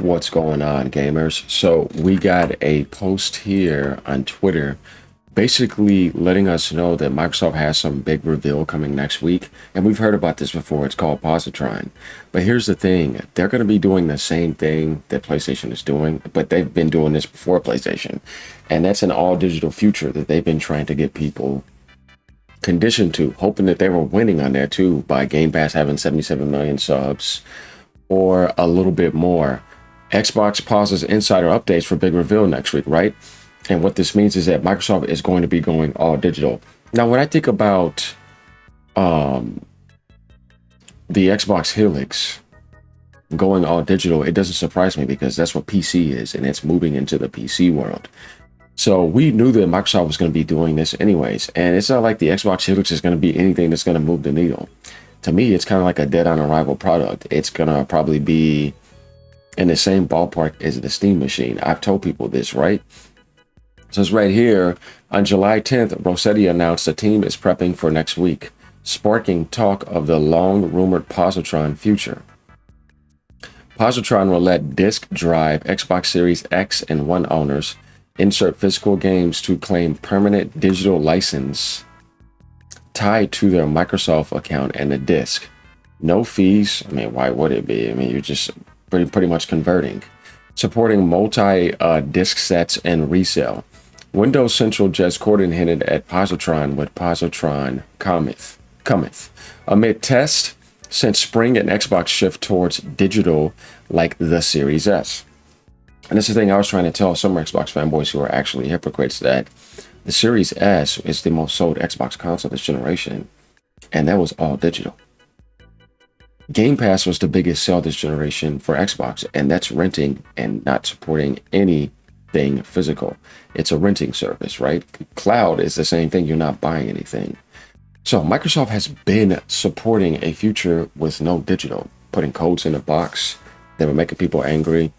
What's going on, gamers? So we got a post here on Twitter basically letting us know that Microsoft has some big reveal coming next week. And we've heard about this before. It's called Positron. But here's the thing. They're going to be doing the same thing that PlayStation is doing, but they've been doing this before PlayStation. And that's an all-digital future that they've been trying to get people conditioned to, hoping that they were winning on there too by Game Pass having 77 million subs or a little bit more. Xbox pauses insider updates for big reveal next week, right? And what this means is that Microsoft is going to be going all digital. Now, when I think about the Xbox Helix going all digital, it doesn't surprise me because that's what PC is, and it's moving into the PC world. So we knew that Microsoft was going to be doing this anyways, and it's not like the Xbox Helix is going to be anything that's going to move the needle. To me, it's kind of like a dead on arrival product. It's going to probably be in the same ballpark as the Steam machine. I've told people this, right? So it's right here. On July 10th, Rossetti announced the team is prepping for next week, sparking talk of the long-rumored Positron future. Positron will let disk drive Xbox Series X and One owners insert physical games to claim permanent digital license tied to their Microsoft account and the disk. No fees. I mean, why would it be? I mean, you're just pretty much converting. Supporting multi-disc sets and resale. Windows Central Jez Corden hinted at Positron with Positron cometh. Amid tests since spring and Xbox shift towards digital like the Series S. And this is the thing I was trying to tell some Xbox fanboys who are actually hypocrites, that the Series S is the most sold Xbox console this generation, and that was all digital. Game Pass was the biggest sell this generation for Xbox, and that's renting and not supporting anything physical. It's a renting service, right? Cloud is the same thing. You're not buying anything. So Microsoft has been supporting a future with no digital, putting codes in a box that were making people angry.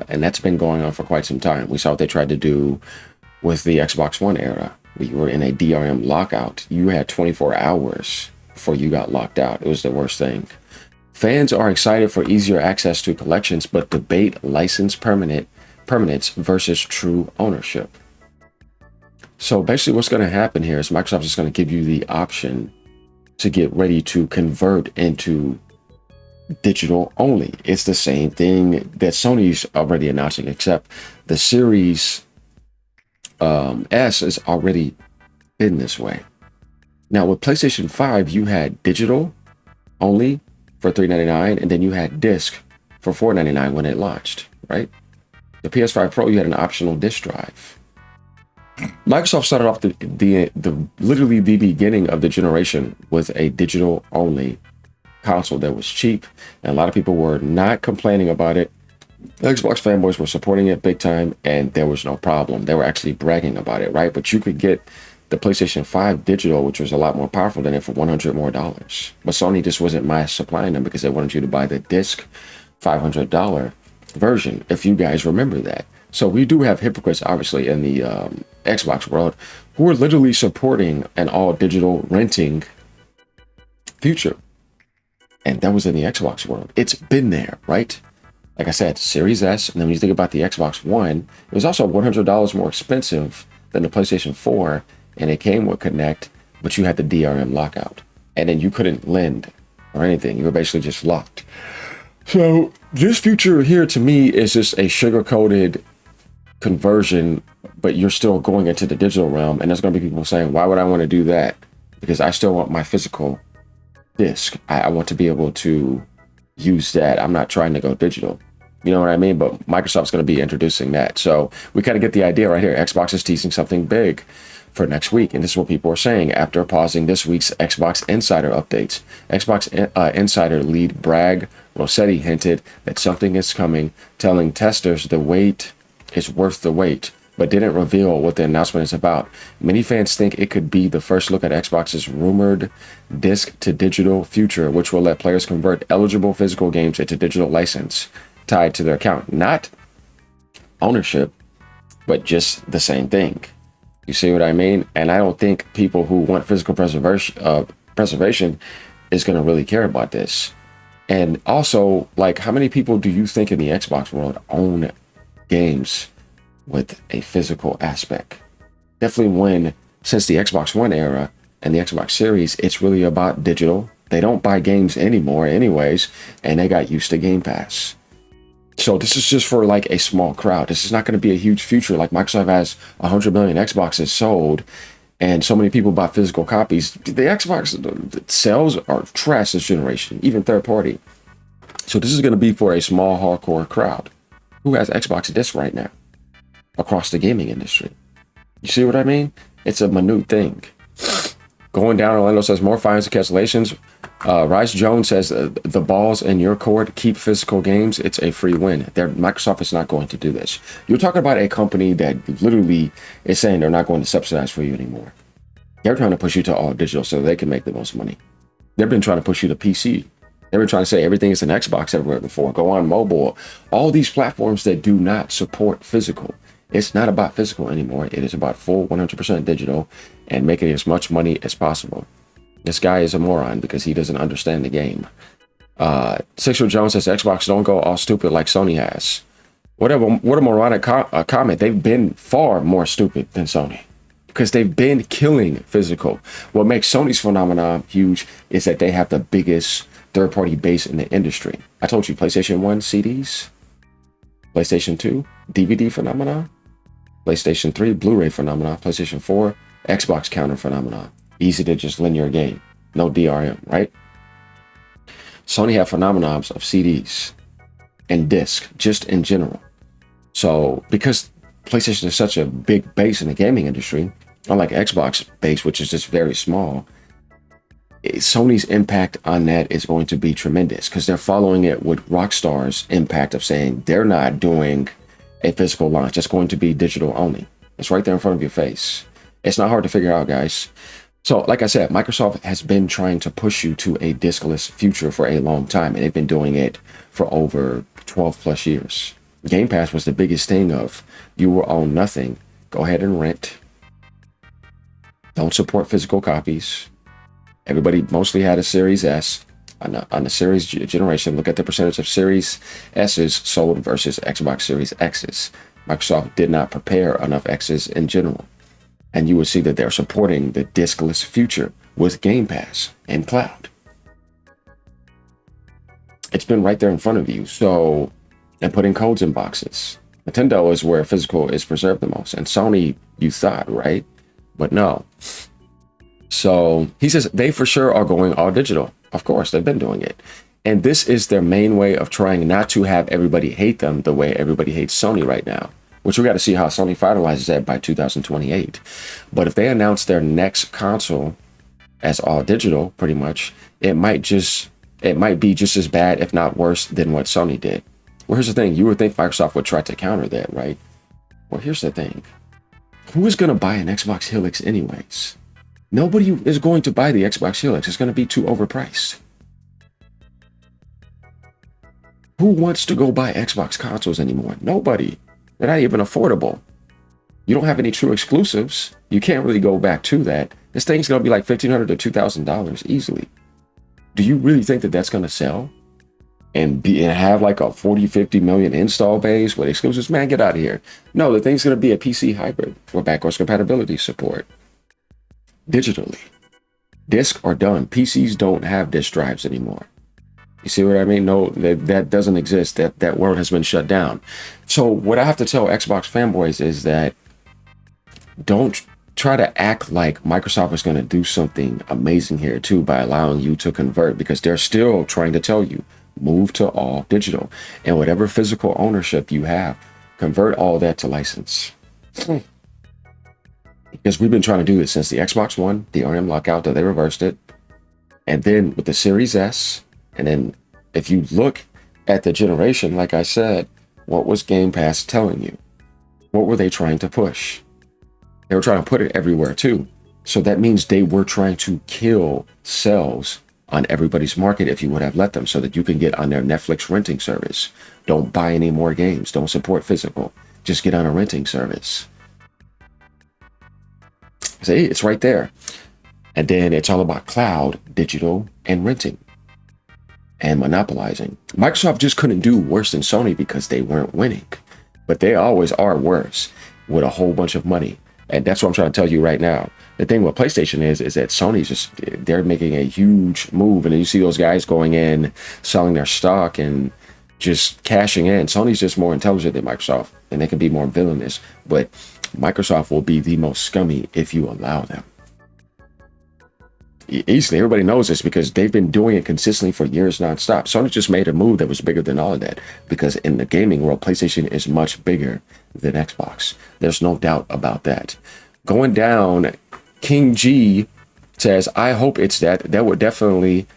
And that's been going on for quite some time. We saw what they tried to do with the Xbox One era. We were in a DRM lockout. You had 24 hours before you got locked out. It was the worst thing. Fans are excited for easier access to collections, but debate license permanence versus true ownership. So basically what's going to happen here is Microsoft is going to give you the option to get ready to convert into digital only. It's the same thing that Sony's already announcing, except the Series S has already been this way. Now with PlayStation 5, you had digital only for $399, and then you had disc for $499 when it launched, right? The PS5 Pro, you had an optional disc drive. Microsoft started off the literally the beginning of the generation with a digital only console that was cheap, and a lot of people were not complaining about it. Xbox fanboys were supporting it big time, and there was no problem. They were actually bragging about it, right? But you could get the PlayStation 5 digital, which was a lot more powerful than it, for $100 more. But Sony just wasn't mass supplying them because they wanted you to buy the disc $500 version, if you guys remember that. So we do have hypocrites, obviously, in the Xbox world who are literally supporting an all-digital renting future. And that was in the Xbox world. It's been there, right? Like I said, Series S, and then when you think about the Xbox One, it was also $100 more expensive than the PlayStation 4, and it came with Connect, but you had the DRM lockout. And then you couldn't lend or anything. You were basically just locked. So this future here to me is just a sugar-coated conversion, but you're still going into the digital realm, and there's going to be people saying, why would I want to do that? Because I still want my physical disc. I want to be able to use that. I'm not trying to go digital. You know what I mean? But Microsoft's going to be introducing that. So we kind of get the idea right here. Xbox is teasing something big for next week. And this is what people are saying after pausing this week's Xbox Insider updates. Xbox Insider lead Bragg Rossetti hinted that something is coming, telling testers the wait is worth the wait, but didn't reveal what the announcement is about. Many fans think it could be the first look at Xbox's rumored disc to digital future, which will let players convert eligible physical games into digital license tied to their account. Not ownership, but just the same thing. You see what I mean? And I don't think people who want physical preservation is going to really care about this. And also, like, how many people do you think in the Xbox world own games with a physical aspect? Definitely since the Xbox One era and the Xbox Series, it's really about digital. They don't buy games anymore anyways, and they got used to Game Pass. So this is just for like a small crowd. This is not going to be a huge future. Like Microsoft has 100 million Xboxes sold, and so many people buy physical copies. The Xbox sales are trash this generation, even third party. So this is going to be for a small hardcore crowd who has Xbox discs right now across the gaming industry. You see what I mean? It's a minute thing. Going down, Orlando says more fines and cancellations. Rice Jones says the ball's in your court. Keep physical games. It's a free win. Microsoft is not going to do this. You're talking about a company that literally is saying they're not going to subsidize for you anymore. They're trying to push you to all digital so they can make the most money. They've been trying to push you to PC. They've been trying to say everything is an Xbox everywhere before. Go on mobile. All these platforms that do not support physical. It's not about physical anymore. It is about full 100% digital and making as much money as possible. This guy is a moron because he doesn't understand the game. Sixer Jones says Xbox don't go all stupid like Sony has. What a moronic comment. They've been far more stupid than Sony because they've been killing physical. What makes Sony's phenomenon huge is that they have the biggest third-party base in the industry. I told you, PlayStation 1 CDs, PlayStation 2 DVD phenomenon, PlayStation 3 Blu-ray phenomenon, PlayStation 4 Xbox counter phenomenon. Easy to just linear game, no DRM, right? Sony have phenomenons of CDs and disc just in general. So because PlayStation is such a big base in the gaming industry, unlike Xbox base, which is just very small, Sony's impact on that is going to be tremendous because they're following it with Rockstar's impact of saying they're not doing a physical launch. It's going to be digital only. It's right there in front of your face. It's not hard to figure out, guys. So like I said, Microsoft has been trying to push you to a discless future for a long time, and they've been doing it for over 12 plus years. Game Pass was the biggest thing of you will own nothing. Go ahead and rent. Don't support physical copies. Everybody mostly had a Series S. On the Series generation, look at the percentage of Series S's sold versus Xbox Series X's. Microsoft did not prepare enough X's in general. And you will see that they're supporting the diskless future with Game Pass and cloud. It's been right there in front of you. So, and putting codes in boxes. Nintendo is where physical is preserved the most. And Sony, you thought, right? But no. So he says they for sure are going all digital. Of course, they've been doing it. And this is their main way of trying not to have everybody hate them the way everybody hates Sony right now, which we got to see how Sony finalizes that by 2028. But if they announce their next console as all digital, pretty much, it might be just as bad, if not worse, than what Sony did. Well, here's the thing. You would think Microsoft would try to counter that, right? Well, here's the thing. Who is going to buy an Xbox Helix anyways? Nobody is going to buy the Xbox Helix. It's going to be too overpriced. Who wants to go buy Xbox consoles anymore? Nobody. They're not even affordable. You don't have any true exclusives. You can't really go back to that. This thing's going to be like $1,500 to $2,000 easily. Do you really think that that's going to sell? And have like a 40, 50 million install base with exclusives? Man, get out of here. No, the thing's going to be a PC hybrid with backwards compatibility support. Digitally. Discs are done. PCs don't have disk drives anymore. You see what I mean? No, that doesn't exist. That world has been shut down. So what I have to tell Xbox fanboys is that don't try to act like Microsoft is going to do something amazing here too by allowing you to convert, because they're still trying to tell you, move to all digital. And whatever physical ownership you have, convert all that to license. Because we've been trying to do this since the Xbox One, the DRM lockout, that they reversed it. And then with the Series S, and then if you look at the generation, like I said, what was Game Pass telling you? What were they trying to push? They were trying to put it everywhere too. So that means they were trying to kill sales on everybody's market if you would have let them, so that you can get on their Netflix renting service. Don't buy any more games. Don't support physical. Just get on a renting service. See, it's right there. And then it's all about cloud, digital, and renting. and monopolizing. Microsoft just couldn't do worse than Sony because they weren't winning, but they always are worse with a whole bunch of money. And that's what I'm trying to tell you right now. The thing with PlayStation is that Sony's just, they're making a huge move. And then you see those guys going in, selling their stock and just cashing in. Sony's just more intelligent than Microsoft, and they can be more villainous. But Microsoft will be the most scummy if you allow them. Easily, everybody knows this because they've been doing it consistently for years nonstop. Sony just made a move that was bigger than all of that, because in the gaming world, PlayStation is much bigger than Xbox. There's no doubt about that. Going down, King G says, I hope it's that. That would definitely,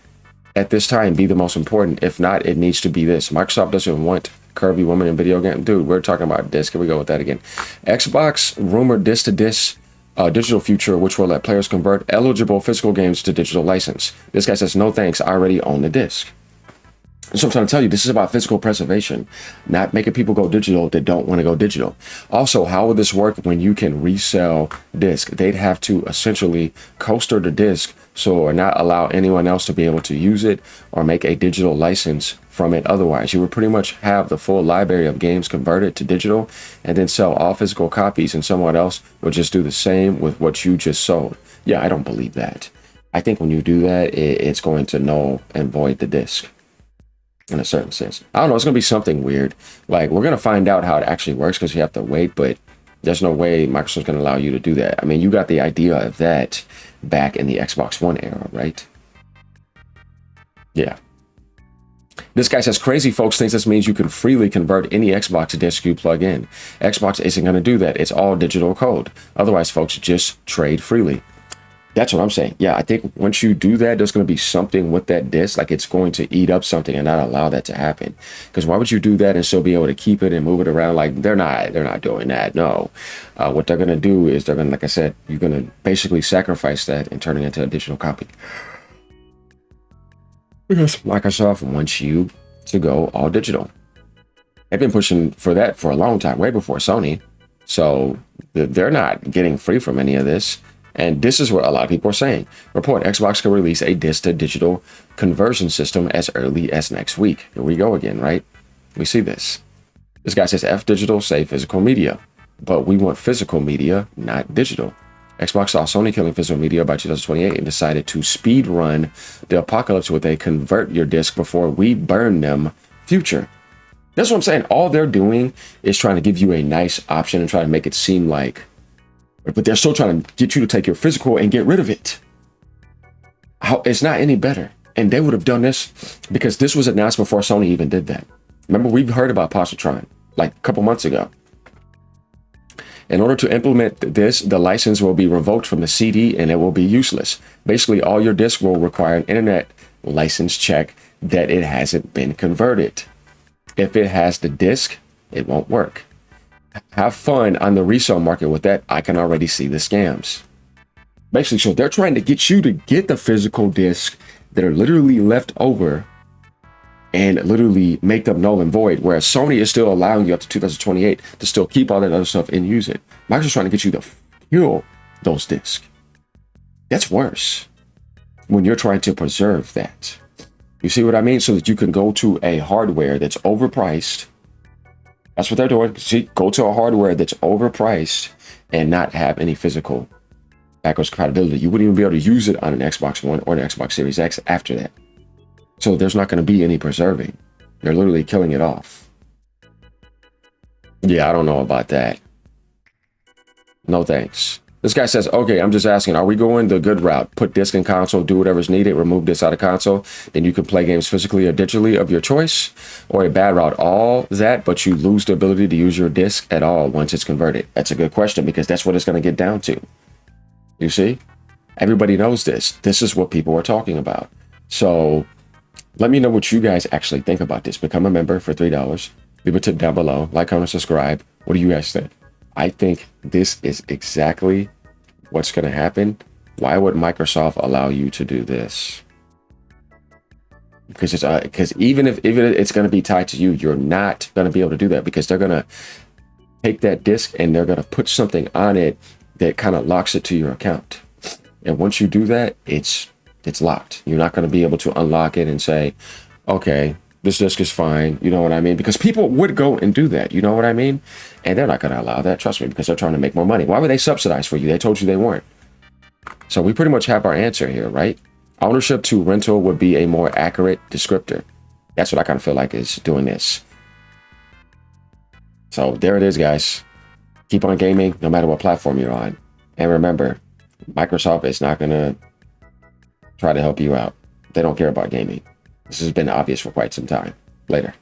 at this time, be the most important. If not, it needs to be this. Microsoft doesn't want curvy women in video games. Dude, we're talking about disc. Here we go with that again. Xbox rumored disc-to-disc digital future, which will let players convert eligible physical games to digital license. This guy says, no thanks, I already own the disc. So I'm trying to tell you, this is about physical preservation, not making people go digital that don't want to go digital. Also, how would this work when you can resell disc? They'd have to essentially coaster the disc or not allow anyone else to be able to use it or make a digital license from it. Otherwise, you would pretty much have the full library of games converted to digital and then sell all physical copies, and someone else would just do the same with what you just sold. Yeah, I don't believe that. I think when you do that, it's going to null and void the disc in a certain sense. I don't know, it's going to be something weird. Like, we're going to find out how it actually works because you have to wait, but there's no way Microsoft's going to allow you to do that. I mean, you got the idea of that back in the Xbox One era, right? Yeah. This guy says, crazy folks thinks this means you can freely convert any Xbox disc you plug in. Xbox isn't going to do that. It's all digital code. Otherwise, folks, just trade freely. That's what I'm saying. Yeah, I think once you do that, there's going to be something with that disc, like it's going to eat up something and not allow that to happen. Because why would you do that and still be able to keep it and move it around? Like, they're not doing that. No. What they're going to do is they're going to, like I said, you're going to basically sacrifice that and turn it into a digital copy. Because Microsoft wants you to go all digital. They've been pushing for that for a long time, way before Sony. So they're not getting free from any of this. And this is what a lot of people are saying. Report, Xbox could release a disc to digital conversion system as early as next week. Here we go again, right? We see this. This guy says, F digital, say physical media. But we want physical media, not digital. Xbox saw Sony killing physical media by 2028 and decided to speed run the apocalypse with a convert your disc before we burn them future. That's what I'm saying. All they're doing is trying to give you a nice option and try to make it seem like, but they're still trying to get you to take your physical and get rid of it. It's not any better. And they would have done this because this was announced before Sony even did that. Remember, we've heard about Positron like a couple months ago. In order to implement this, the license will be revoked from the CD and it will be useless. Basically, all your disc will require an internet license check that it hasn't been converted. If it has the disc, it won't work. Have fun on the resale market with that. I can already see the scams. Basically, so they're trying to get you to get the physical disc that are literally left over and literally make them null and void, whereas Sony is still allowing you up to 2028 to still keep all that other stuff and use it. Microsoft's trying to get you to kill those discs. That's worse when you're trying to preserve that. You see what I mean? So that you can go to a hardware that's overpriced. That's what they're doing. See, go to a hardware that's overpriced and not have any physical backwards compatibility. You wouldn't even be able to use it on an Xbox One or an Xbox Series X after that. So there's not going to be any preserving. They're literally killing it off. Yeah, I don't know about that. No thanks. This guy says, okay, I'm just asking, are we going the good route? Put disc in console, do whatever's needed, remove disc out of console, then you can play games physically or digitally of your choice? Or a bad route, all that, but you lose the ability to use your disc at all once it's converted? That's a good question because that's what it's going to get down to. You see? Everybody knows this. This is what people are talking about. So let me know what you guys actually think about this. Become a member for $3. Leave a tip down below. Like, comment, subscribe. What do you guys think? I think this is exactly what's going to happen. Why would Microsoft allow you to do this? Because even if it's going to be tied to you, you're not going to be able to do that because they're going to take that disc and they're going to put something on it that kind of locks it to your account. And once you do that, it's locked. You're not going to be able to unlock it and say, okay, this disc is fine. You know what I mean? Because people would go and do that. You know what I mean? And they're not going to allow that. Trust me, because they're trying to make more money. Why would they subsidize for you? They told you they weren't. So we pretty much have our answer here, right? Ownership to rental would be a more accurate descriptor. That's what I kind of feel like is doing this. So there it is, guys. Keep on gaming no matter what platform you're on. And remember, Microsoft is not going to try to help you out. They don't care about gaming. This has been obvious for quite some time. Later.